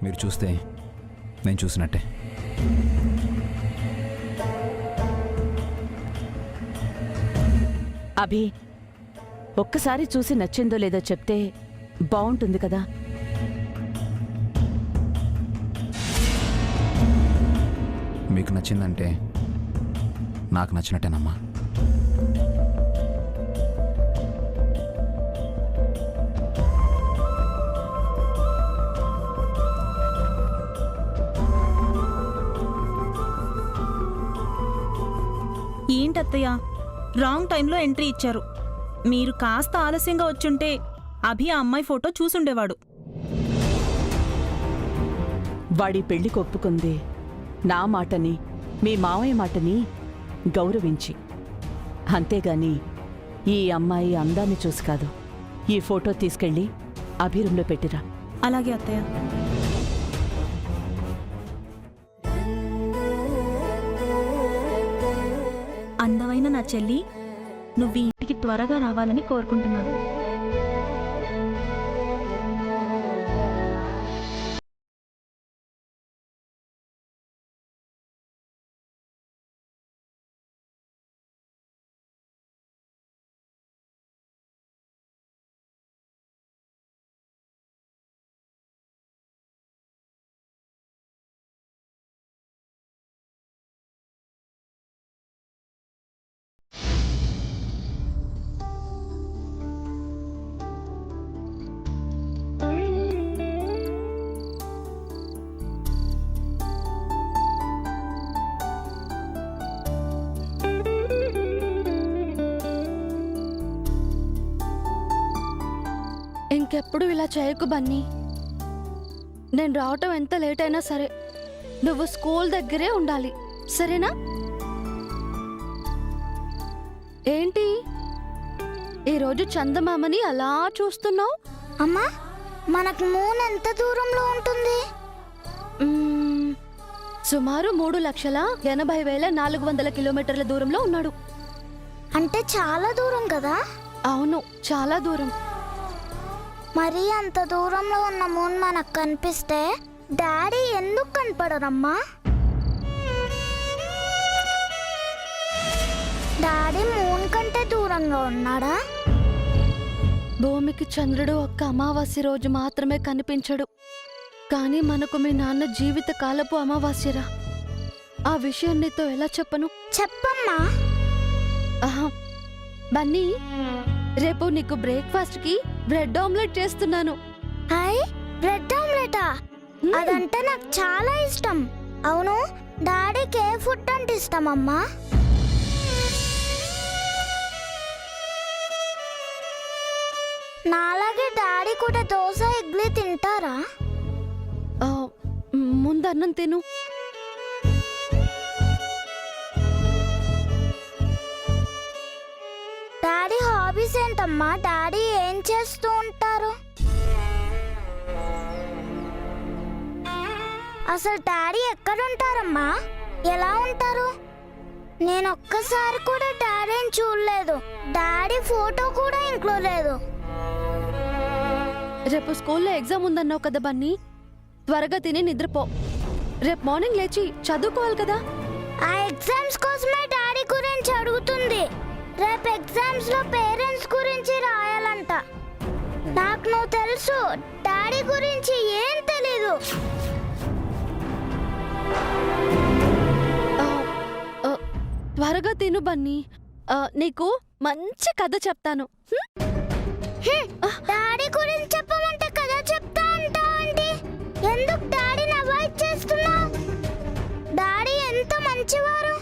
మీరు చూస్తే నేను చూసినట్టే. అభి, ఒక్కసారి చూసి నచ్చిందో లేదో చెప్తే బాగుంటుంది కదా. మీకు నచ్చిందంటే నాకు నచ్చినట్టేనమ్మా. ఏంటత్తయ్య, రాంగ్ టైంలో ఎంట్రీ ఇచ్చారు. మీరు కాస్త ఆలస్యంగా వచ్చుంటే అభి ఆ అమ్మాయి ఫోటో చూసుండేవాడు. వాడి పెళ్లికి ఒప్పుకుంది నా మాటని, మీ మావయ్య మాటని గౌరవించి. అంతేగాని ఈ అమ్మాయి అందాన్ని చూసి కాదు. ఈ ఫోటో తీసుకెళ్ళి అభి రూంలో పెట్టిరా. అలాగే అత్తయ్య. అందమైన నా చెల్లి, నువ్వు ఈ ఇంటికి త్వరగా రావాలని కోరుకుంటున్నాను. ఇంకెప్పుడు ఇలా చేయకు బన్నీ. నేను రావటం ఎంత లేట్ అయినా సరే నువ్వు స్కూల్ దగ్గరే ఉండాలి, సరేనా? ఏంటి ఈరోజు చందమామని అలా చూస్తున్నావు? అమ్మా, మనకు మూన్ ఎంత దూరంలో ఉంటుంది? సుమారు 3,80,400 కిలోమీటర్ల దూరంలో ఉన్నాడు. అంటే చాలా దూరం కదా? అవును, చాలా దూరం. మరి అంత దూరంలో ఉన్న మూన్ మనకు కనిపిస్తే డాడీ ఎందుకు కనపడరమ్మా? డాడీ మూన్ కంటే దూరంగా ఉన్నాడా? భూమికి చంద్రుడు ఒక్క అమావాస్య రోజు మాత్రమే కనిపించడు. కానీ మనకు మీ నాన్న జీవిత కాలపు అమావాస్యరా. ఆ విషయం నీతో ఎలా చెప్పను? చెప్పమ్మా. బన్నీ, రేపు నీకు బ్రేక్ఫాస్ట్ కి బ్రెడ్ ఆమ్లెట్ చేస్తున్నాను. హాయ్, బ్రెడ్ ఆమ్లెటా? అదంటే నాకు చాలా ఇష్టం. అవును, డాడీకి ఏ ఫుడ్ అంటే ఇష్టమమ్మా? నాలాగే డాడీ కూడా దోశ, ఇడ్లీ తింటారా? ముందు అన్నం తిను. డాడీ హాబీస్ ఏంటమ్మా? డాడీ ఏం చేస్తూ ఉంటారు? అసలు డాడీ ఎక్కడుంటారమ్మా? ఎలా ఉంటారు? నేను ఒక్కసారి కూడా డాడీని చూడలేదు. డాడీ ఫోటో కూడా ఇంట్లో లేదు. రేపు స్కూల్లో ఎగ్జామ్ ఉందన్నావు కదా బన్నీ, త్వరగా తిని నిద్రపో. రేపు మార్నింగ్ లేచి చదువుకోవాలి కదా. ఆ ఎగ్జామ్స్ కోసమే డాడీ గురించి అడుగుతుంది. రేపు ఎగ్జామ్స్ లో పేరెంట్స్ గురించి రాయాలంట. నాకు నువ్వు తెలుసు, డాడీ గురించి ఏం తెలీదు. త్వరగా తిను బన్నీ, నీకు మంచి కథ చెప్తాను. డాడీ గురించి చెప్పమంటే కథ చెప్తా అంటావండి. ఎందుకు డాడీని అవాయిడ్ చేస్తున్నావు? డాడీ ఎంత మంచివారు.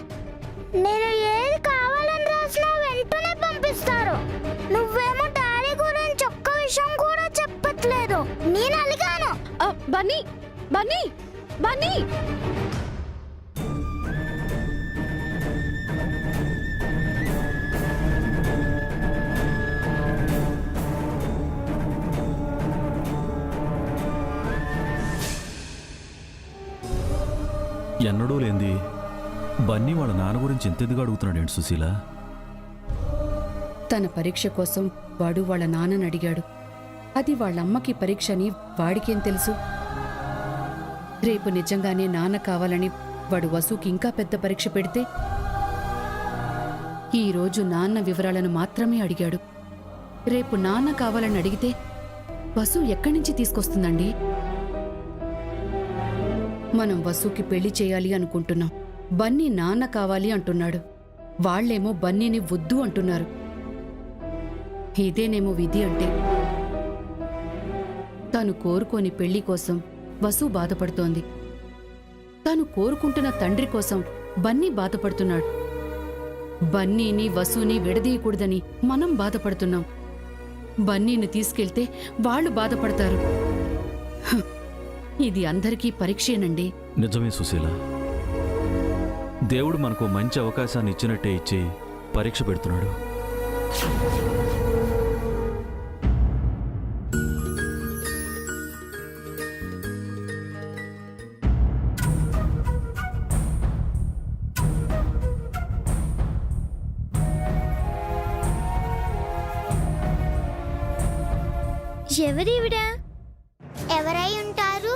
నేను ఏది కావాలని రాసినా వెంటనే పంపిస్తారు. నువ్వేమో డాడీ గురించి ఒక్క విషయం కూడా చెప్పట్లేదు. నేను అలిగాను. బన్నీ, బన్నీ, బన్నీ. ఎన్నడూ లేంది బన్నీ వాళ్ళ నాన్న గురించి ఎంతెందుకు అడుగుతున్నాడేంటి సుశీల? తన పరీక్ష కోసం వాడు వాళ్ళ నాన్నని అడిగాడు. అది వాళ్ళమ్మకి పరీక్ష అని వాడికేం తెలుసు? రేపు నిజంగానే నాన్న కావాలని వాడు వసుకి ఇంకా పెద్ద పరీక్ష పెడితే ఈరోజు నాన్న వివరాలను మాత్రమే అడిగాడు. రేపు నాన్న కావాలని అడిగితే వసు ఎక్కడి నుంచి తీసుకొస్తుందండి? మనం వసుకి పెళ్లి చేయాలి అనుకుంటున్నాం. బన్నీ నాన్న కావాలి అంటున్నాడు. వాళ్లేమో బన్నీని వద్దు అంటున్నారు. ఇదేనేమో విధి అంటే. తను కోరుకోని పెళ్లి కోసం వసు బాధపడుతోంది. తను కోరుకుంటున్న తండ్రి కోసం బన్నీ బాధపడుతున్నాడు. బన్నీని వసుని విడదీయకూడదని మనం బాధపడుతున్నాం. బన్నీని తీసుకెళ్తే వాళ్ళు బాధపడతారు. హ, ఇది అందరికీ పరీక్షేనండి. నిజమే సుశీల. దేవుడు మనకు మంచి అవకాశాన్ని ఇచ్చినట్టే ఇచ్చి పరీక్ష పెడుతున్నాడు. ఎవరివిడ? ఎవరై ఉంటారు?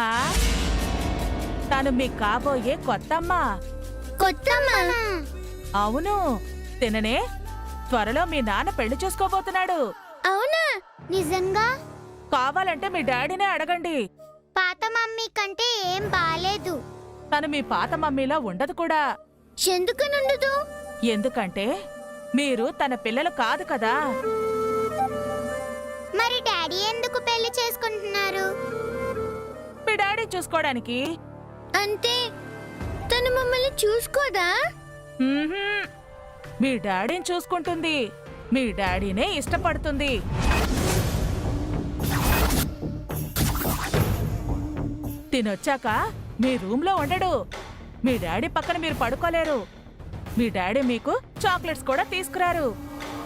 ఆ తను మీ కాబోయే కొత్తమ్మ. కొత్తమ్మా? అవును, తిననే త్వరలో మీ నాన్న పెళ్లి చేసుకోబోతున్నాడు. అవునా? నిజంగా? కావాలంటే మీ డాడీనే అడగండి. పాత మమ్మీ కంటే ఏం బాలేదు. తను మీ పాత మమ్మీలా ఉండదు కూడా. ఎందుకు నుండదు? ఎందుకంటే మీరు తన పిల్లలు కాదు కదా. మరి డాడీ ఎందుకు పెళ్లి చేసుకుంటున్నారు? మీ డాడీ చూసుకోవడానికి. అంటే తను మమ్మల్ని చూసుకోదా? మ్మ్హ్మ్. మీ డాడీని చూసుకుంటుంది. మీ డాడీనే ఇష్టపడుతుంది. తినొచ్చాక మీ రూమ్లో ఉండడు. మీ డాడీ పక్కన మీరు పడుకోలేరు. మీ డాడీ మీకు చాక్లెట్స్ కూడా తీసుకురారు.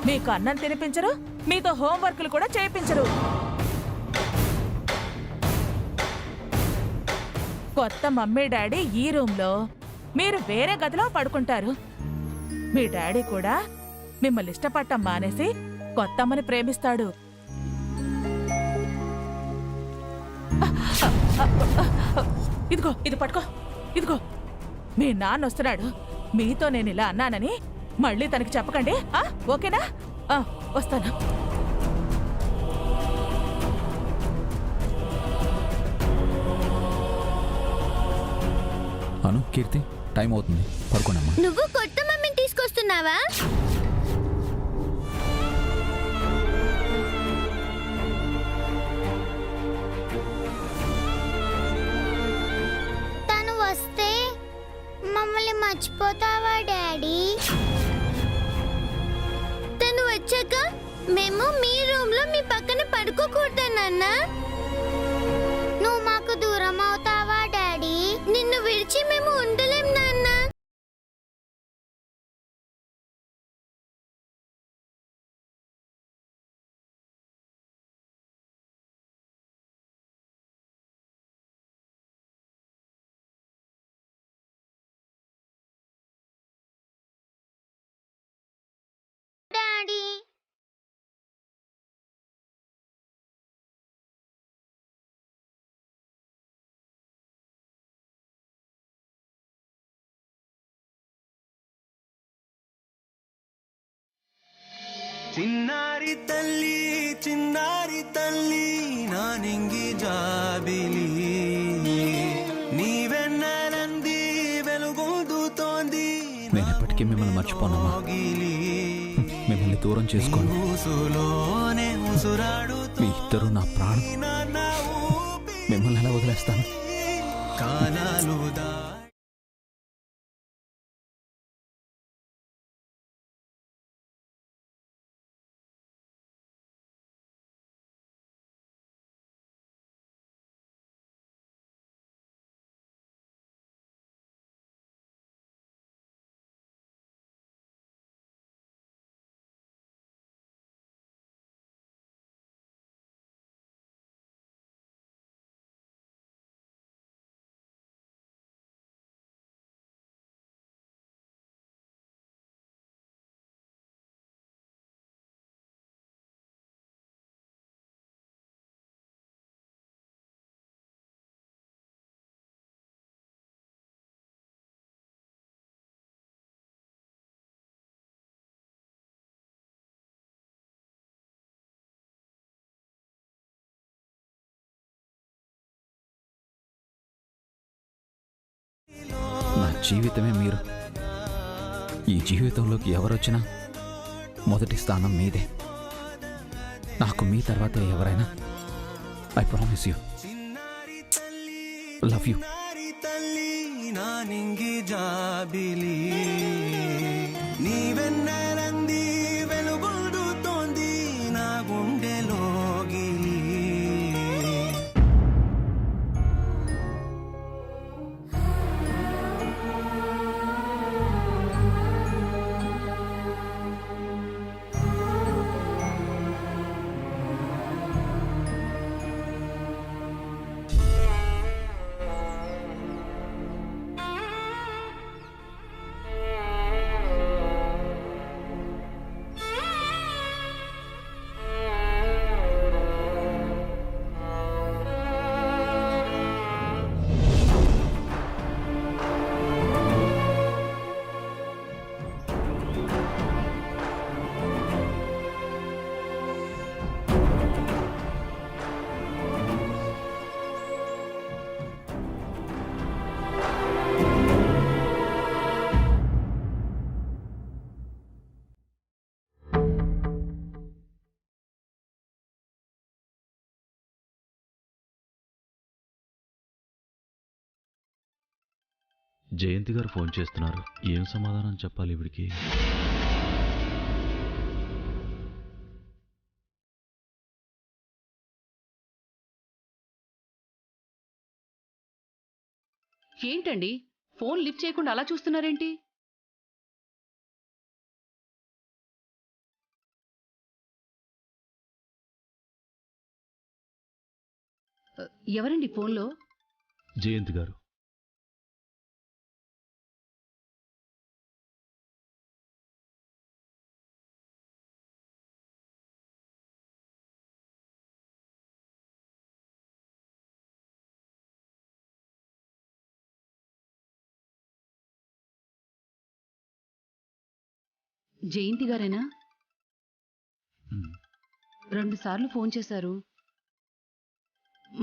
మీకు అన్నం తినిపించరు. మీతో హోంవర్క్లు కూడా చేయించరు. కొత్త మమ్మీ డాడీ ఈ రూమ్లో, మీరు వేరే గదిలో పడుకుంటారు. మీ డాడీ కూడా మిమ్మల్ని ఇష్టపడటం మానేసి కొత్తమ్మని ప్రేమిస్తాడు. ఇదిగో ఇది పట్టుకో. ఇదిగో మీ నాన్న వస్తున్నాడు. మీతో నేను ఇలా అన్నానని మళ్ళీ తనకి చెప్పకండి. ఓకేనా? వస్తాను. అను, కీర్తి, టైం అవుతుంది, పడుకోనమ్మా. నువ్వు కొత్త మమ్మీని తీసుకొస్తున్నావా? తను వస్తే మమ్మల్ని మర్చిపోతావా డాడీ? తను వచ్చాక మేము మీ రూమ్ లో మీ పక్కన పడుకోకూడదా నాన్న? నువ్వు మాకు దూరం అవుతావా డాడీ? నిన్ను విడిచి మేము ఉండలేం నాన్న. డాడీ చిన్నారి తల్లి నా నింగి జాబిలి నీవెన్నెలంది వెలుగొందుతోంది. నేను ఎప్పటికీ మిమ్మల్ని మర్చిపోనమ్మా. మిమ్మల్ని దూరం చేసుకోను. మీ ఇద్దరు నా ప్రాణం. మిమ్మల్ని ఎలా వదిలేస్తాను? కాలాలు జీవితమే మీరు. ఈ జీవితంలోకి ఎవరొచ్చినా మొదటి స్థానం మీదే. నాకు మీ తర్వాతే ఎవరైనా. I promise you. Love you. తల్లి నా నింగి జాబిలి నీవెన్నెలంది వెలుగొందుతోంది నా గుండెలోగిలి. జయంతి గారు ఫోన్ చేస్తున్నారు. ఏం సమాధానం చెప్పాలి ఇవిడికి? ఏంటండి ఫోన్ లిఫ్ట్ చేయకుండా అలా చూస్తున్నారేంటి? ఎవరండి ఫోన్లో? జయంతి గారు. జయంతి గారేనా? 2 సార్లు ఫోన్ చేశారు.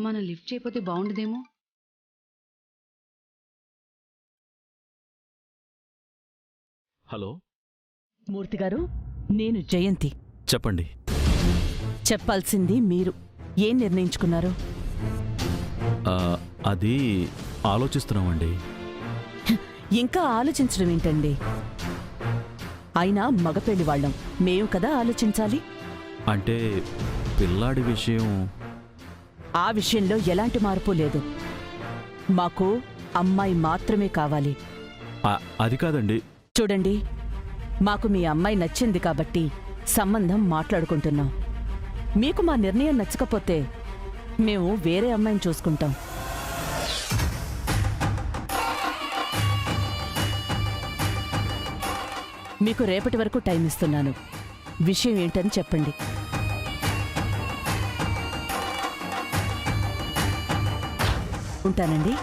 మనం లిఫ్ట్ చేయకపోతే బాగుండదేమో. హలో మూర్తి గారు, నేను జయంతి. చెప్పండి. చెప్పాల్సింది మీరు. ఏం నిర్ణయించుకున్నారు? అది ఆలోచిస్తున్నామండి. ఇంకా ఆలోచించడం ఏంటండి? అయినా మగపెళ్లి వాళ్ళం, మేము కదా ఆలోచించాలి. అంటే పిల్లాడి విషయం. ఆ విషయంలో ఎలాంటి మార్పు లేదు. మాకు అమ్మాయి మాత్రమే కావాలి. అది కాదండి. చూడండి, మాకు మీ అమ్మాయి నచ్చింది కాబట్టి సంబంధం మాట్లాడుకుంటున్నాం. మీకు మా నిర్ణయం నచ్చకపోతే మేము వేరే అమ్మాయిని చూసుకుంటాం. మీకు రేపటి వరకు టైం ఇస్తున్నాను. విషయం ఏంటని చెప్పండి. ఉంటానండి.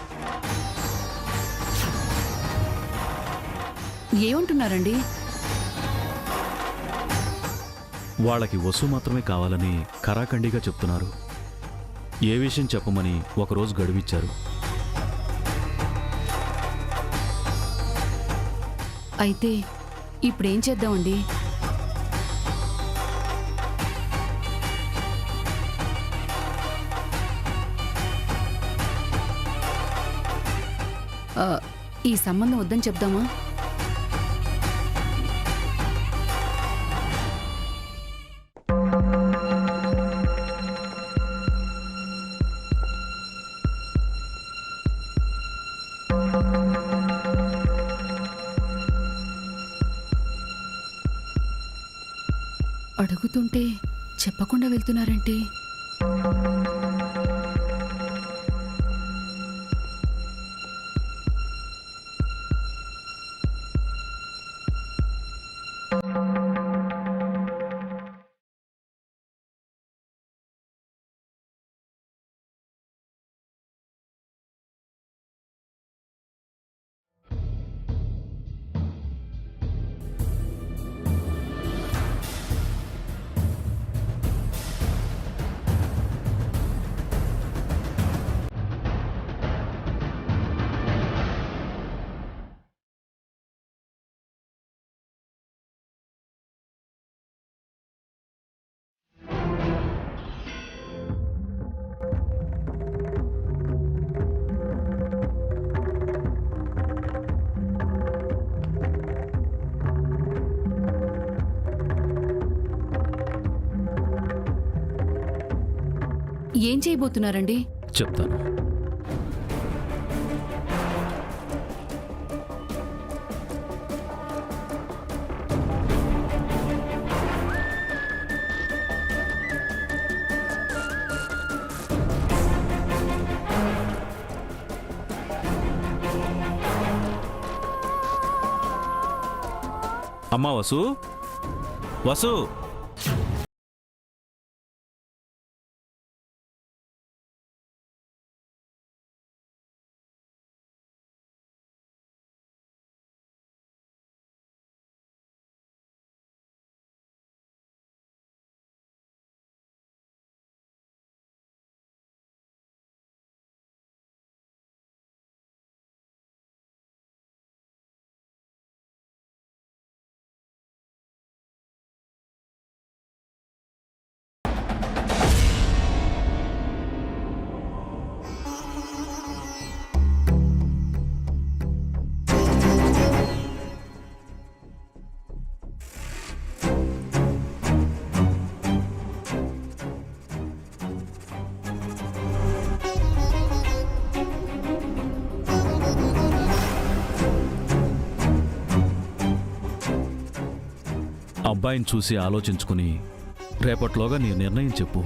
ఏమంటున్నారండి? వాళ్ళకి వసు మాత్రమే కావాలని ఖరాఖండిగా చెప్తున్నారు. ఏ విషయం చెప్పమని ఒకరోజు గడువిచ్చారు. అయితే ఇప్పుడేం చేద్దామండి? ఈ సంబంధం వద్దని చెప్దామా? అడుగుతుంటే చెప్పకుండా వెళ్తున్నారేంటి? ఏం చేయబోతున్నారండి? చెప్తాను. అమ్మా వసు, వసు, అబ్బాయిని చూసి ఆలోచించుకుని రేపట్లోగా నీ నిర్ణయం చెప్పు.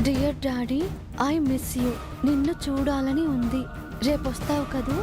Dear daddy, I miss you. నిన్ను చూడాలని ఉంది. రేపొస్తావు కదూ?